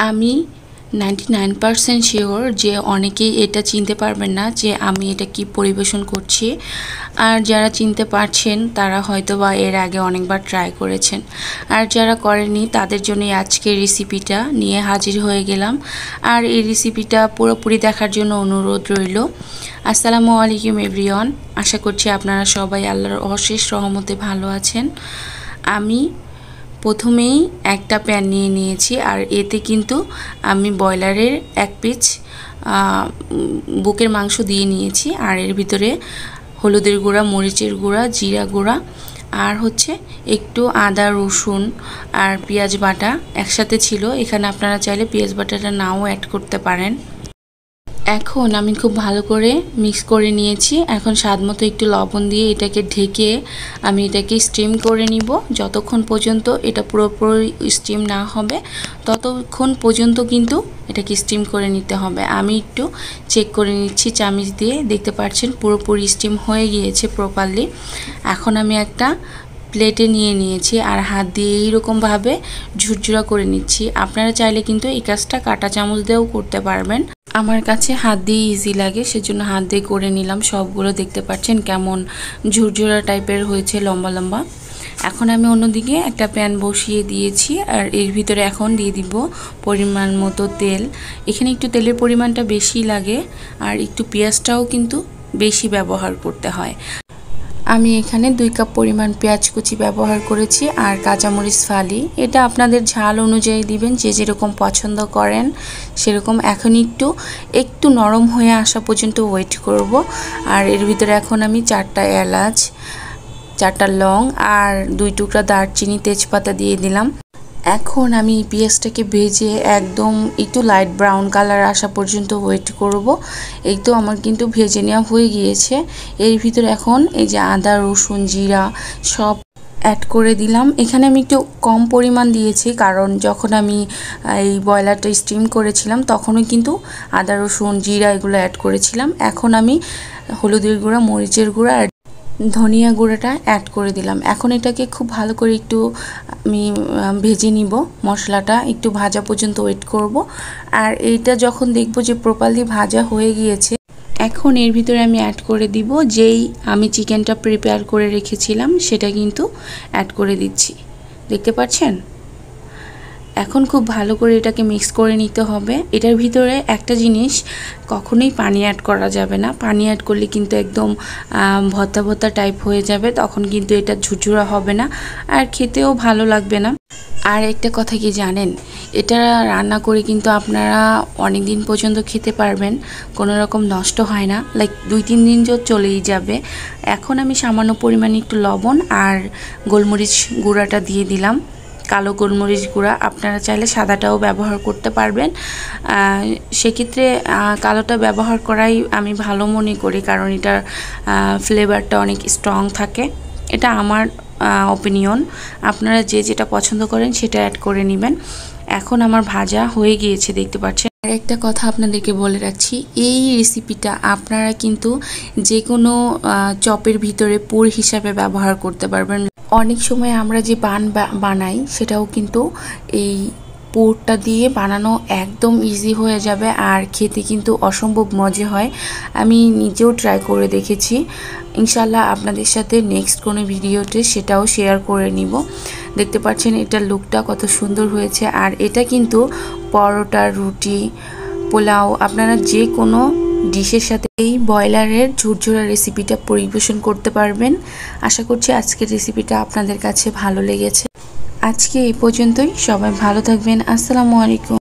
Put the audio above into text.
আমি 99% শিওর যে অনেকেই এটা চিনতে পারবেন না যে আমি এটা কি পরিবেশন করছি। আর যারা চিনতে পারছেন তারা হয়তো বা এর আগে অনেকবার ট্রাই করেছেন, আর যারা করেনি তাদের জন্য আজকের রেসিপিটা নিয়ে হাজির হয়ে গেলাম। আর এই রেসিপিটা পুরোপুরি দেখার জন্য অনুরোধ রইল। আসসালামু আলাইকুম এভরিওয়ান, আশা করছি আপনারা সবাই আল্লাহর অশেষ রহমতে ভালো আছেন। আমি প্রথমেই একটা প্যান নিয়ে নিয়েছি, আর এতে কিন্তু আমি ব্রয়লারের 1 পিস বুকের মাংস দিয়ে নিয়েছি। আর এর ভিতরে হলুদের গুঁড়া, মরিচের গুঁড়া, জিরা গুঁড়া আর হচ্ছে একটু আদা, রসুন আর পেঁয়াজ বাটা একসাথে ছিল। এখানে আপনারা চাইলে পেঁয়াজ বাটাটা নাও অ্যাড করতে পারেন। এখন আমি খুব ভালো করে মিক্স করে নিয়েছি। এখন স্বাদমতো একটু লবণ দিয়ে এটাকে ঢেকে আমি এটাকে স্টিম করে নিব। যতক্ষণ পর্যন্ত এটা পুরোপুরি স্টিম না হবে ততক্ষণ পর্যন্ত কিন্তু এটাকে স্টিম করে নিতে হবে। আমি একটু চেক করে নিচ্ছি চামচ দিয়ে, দেখতে পাচ্ছেন পুরোপুরি স্টিম হয়ে গিয়েছে প্রপারলি। এখন আমি একটা প্লেটে নিয়ে নিয়েছি আর হাত দিয়ে এইরকমভাবে ঝুরঝুরা করে নিচ্ছি। আপনারা চাইলে কিন্তু এই কাজটা কাঁটা চামচ দিয়েও করতে পারবেন। আমার কাছে হাত দিয়ে ইজি লাগে, সেজন্য হাত দিয়ে করে নিলাম। সবগুলো দেখতে পাচ্ছেন কেমন ঝুরঝুরা টাইপের হয়েছে, লম্বা লম্বা। এখন আমি অন্যদিকে একটা প্যান বসিয়ে দিয়েছি, আর এর ভিতরে এখন দিয়ে দিব পরিমাণ মতো তেল। এখানে একটু তেলের পরিমাণটা বেশি লাগে, আর একটু পেঁয়াজটাও কিন্তু বেশি ব্যবহার করতে হয়। আমি এখানে 2 কাপ পরিমাণ পেঁয়াজ কুচি ব্যবহার করেছি আর কাঁচামরিচ ফালি। এটা আপনাদের ঝাল অনুযায়ী দিবেন, যে যেরকম পছন্দ করেন সেরকম। এখন একটু নরম হয়ে আসা পর্যন্ত ওয়েট করব। আর এর ভিতরে এখন আমি 4টা এলাচ, 4টা লং আর 2 টুকরা দারচিনি, তেজপাতা দিয়ে দিলাম। এখন আমি পেঁয়াজটাকে ভেজে একদম একটু লাইট ব্রাউন কালার আসা পর্যন্ত ওয়েট করব। এই তো আমার কিন্তু ভেজে নেওয়া হয়ে গিয়েছে। এর ভিতরে এখন এই যে আদা, রসুন, জিরা সব অ্যাড করে দিলাম। এখানে আমি একটু কম পরিমাণ দিয়েছি, কারণ যখন আমি এই ব্রয়লারটা স্টিম করেছিলাম তখনও কিন্তু আদা, রসুন, জিরা এগুলো অ্যাড করেছিলাম। এখন আমি হলুদের গুঁড়া, মরিচের গুঁড়া আর ধনিয়া গুঁড়োটা অ্যাড করে দিলাম। এখন এটাকে খুব ভালো করে একটু আমি ভেজে নিব। মশলাটা একটু ভাজা পর্যন্ত ওয়েট করব। আর এইটা যখন দেখব যে প্রপারলি ভাজা হয়ে গিয়েছে, এখন এর ভিতরে আমি অ্যাড করে দিব যেই আমি চিকেনটা প্রিপেয়ার করে রেখেছিলাম, সেটা কিন্তু অ্যাড করে দিচ্ছি। দেখতে পাচ্ছেন? এখন খুব ভালো করে এটাকে মিক্স করে নিতে হবে। এটার ভিতরে একটা জিনিস, কখনোই পানি অ্যাড করা যাবে না। পানি অ্যাড করলে কিন্তু একদম ভর্তা ভর্তা টাইপ হয়ে যাবে, তখন কিন্তু এটা ঝুরঝুরা হবে না আর খেতেও ভালো লাগবে না। আর একটা কথা কি জানেন, এটা রান্না করে কিন্তু আপনারা অনেক দিন পর্যন্ত খেতে পারবেন, কোনো রকম নষ্ট হয় না, লাইক 2-3 দিন চলেই যাবে। এখন আমি সামান্য পরিমাণে একটু লবণ আর গোলমরিচ গুঁড়াটা দিয়ে দিলাম, কালো গোলমরিচ গুঁড়া। আপনারা চাইলে সাদাটাও ব্যবহার করতে পারবেন। সেক্ষেত্রে কালোটা ব্যবহার করাই আমি ভালো মনে করি, কারণ এটার ফ্লেভারটা অনেক স্ট্রং থাকে। এটা আমার অপিনিয়ন। আপনারা যে যেটা পছন্দ করেন সেটা অ্যাড করে নেবেন। এখন আমার ভাজা হয়ে গিয়েছে, দেখতে পাচ্ছেন। আর একটা কথা আপনাদেরকে বলে রাখছি, এই রেসিপিটা আপনারা কিন্তু যে কোনো চপের ভিতরে পুর হিসাবে ব্যবহার করতে পারবেন। অনেক সময় আমরা যে বানাই সেটাও কিন্তু এই পুরটা দিয়ে বানানো একদম ইজি হয়ে যাবে, আর খেতে কিন্তু অসম্ভব মজা হয়। আমি নিজেও ট্রাই করে দেখেছি। ইনশাল্লাহ আপনাদের সাথে নেক্সট কোনো ভিডিওতে সেটাও শেয়ার করে নিব। দেখতে পাচ্ছেন এটার লুকটা কত সুন্দর হয়েছে। আর এটা কিন্তু পরোটা, রুটি, পোলাও, আপনারা যে কোনো ডিশের সাথে এই ব্রয়লারের ঝুরঝুরা রেসিপিটা পরিবেশন করতে পারবেন। আশা করছি আজকের রেসিপিটা আপনাদের কাছে ভালো লেগেছে। আজকে এই পর্যন্তই। সবাই ভালো থাকবেন। আসসালামু আলাইকুম।